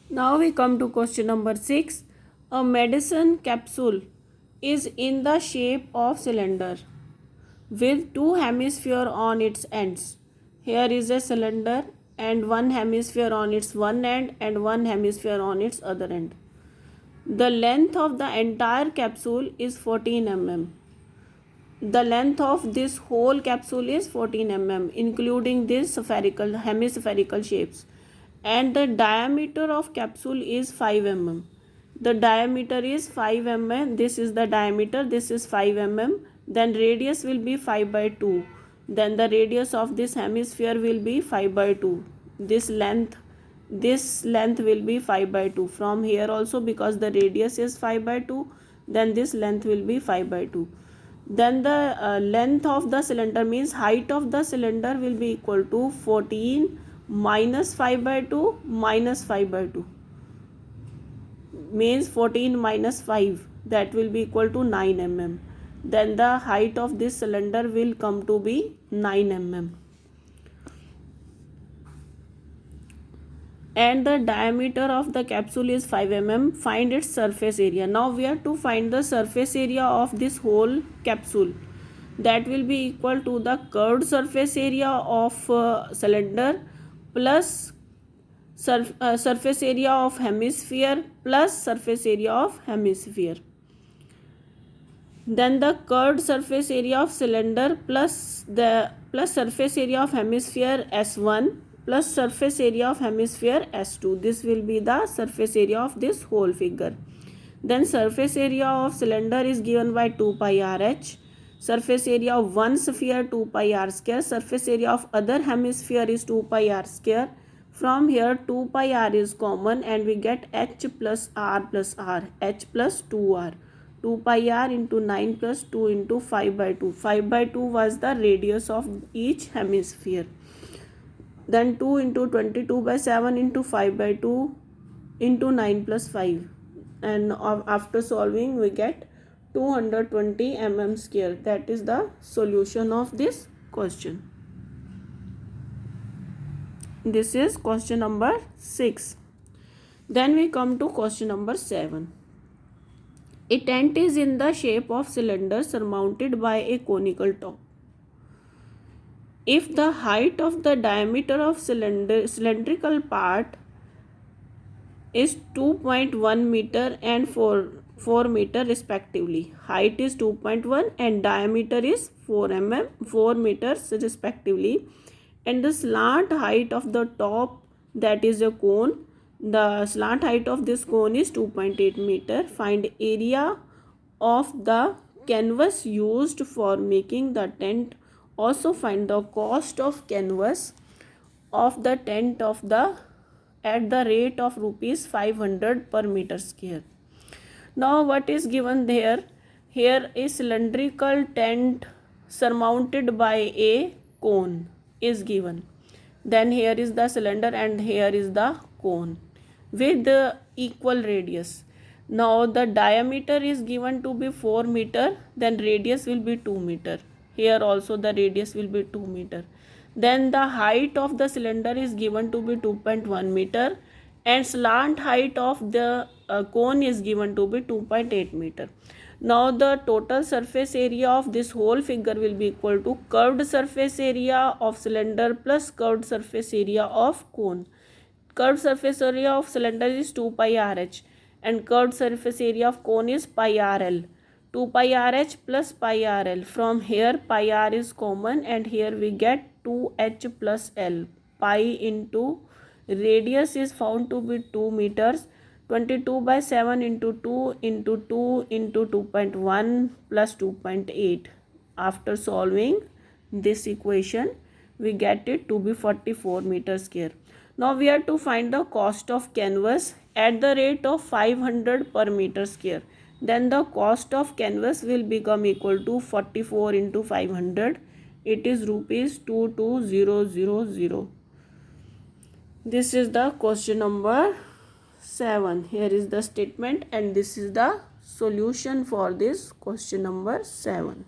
Now we come to question number 6. A medicine capsule is in the shape of cylinder with two hemisphere on its ends. Here is a cylinder and one hemisphere on its one end and one hemisphere on its other end. The length of the entire capsule is 14 mm. The length of this whole capsule is 14 mm, including these hemispherical shapes, and the diameter of capsule is 5 mm. The diameter is 5 mm. This is the diameter. This is 5 mm. Then radius will be 5 by 2. Then the radius of this hemisphere will be 5 by 2. This length will be 5 by 2. From here also, because the radius is 5 by 2, then this length will be 5 by 2. Then the length of the cylinder, means height of the cylinder, will be equal to 14 minus 5 by 2 minus 5 by 2, means 14 minus 5, that will be equal to 9 mm. Then the height of this cylinder will come to be 9 mm. And the diameter of the capsule is 5 mm. Find its surface area. Now we have to find the surface area of this whole capsule. That will be equal to the curved surface area of cylinder plus surface area of hemisphere plus surface area of hemisphere. Then the curved surface area of cylinder plus surface area of hemisphere S1 plus surface area of hemisphere S2. This will be the surface area of this whole figure. Then surface area of cylinder is given by 2 pi RH. Surface area of one sphere 2 pi r square. Surface area of other hemisphere is 2 pi r square. From here 2 pi r is common and we get h plus r, h plus 2r. 2 pi r into 9 plus 2 into 5 by 2. 5 by 2 was the radius of each hemisphere. Then 2 into 22 by 7 into 5 by 2 into 9 plus 5. And after solving we get 220 mm square. That is the solution of this question. This is question number 6. Then we come to question number 7. A tent is in the shape of cylinder surmounted by a conical top. If the height of the diameter of cylindrical part is 2.1 meter and 4 meter respectively, height is 2.1 and diameter is 4 meters respectively, and the slant height of the top, that is a cone, the slant height of this cone is 2.8 meter. Find area of the canvas used for making the tent. Also find the cost of canvas of the tent at the rate of rupees 500 per meter square. Now what is given there? Here a cylindrical tent surmounted by a cone is given. Then here is the cylinder and here is the cone with the equal radius. Now the diameter is given to be 4 meter, then radius will be 2 meter. Here also the radius will be 2 meter. Then the height of the cylinder is given to be 2.1 meter and slant height of the cone is given to be 2.8 meter. Now the total surface area of this whole figure will be equal to curved surface area of cylinder plus curved surface area of cone. Curved surface area of cylinder is 2 pi RH and curved surface area of cone is pi RL. 2 pi RH plus pi RL. From here pi R is common and here we get 2H plus L. Pi into radius is found to be 2 meters. 22 by 7 into 2 into 2 into 2.1 plus 2.8. After solving this equation, we get it to be 44 meters square. Now we have to find the cost of canvas at the rate of 500 per meter square. Then the cost of canvas will become equal to 44 into 500. It is rupees 22000. This is the question number 7. Here is the statement and this is the solution for this question number 7.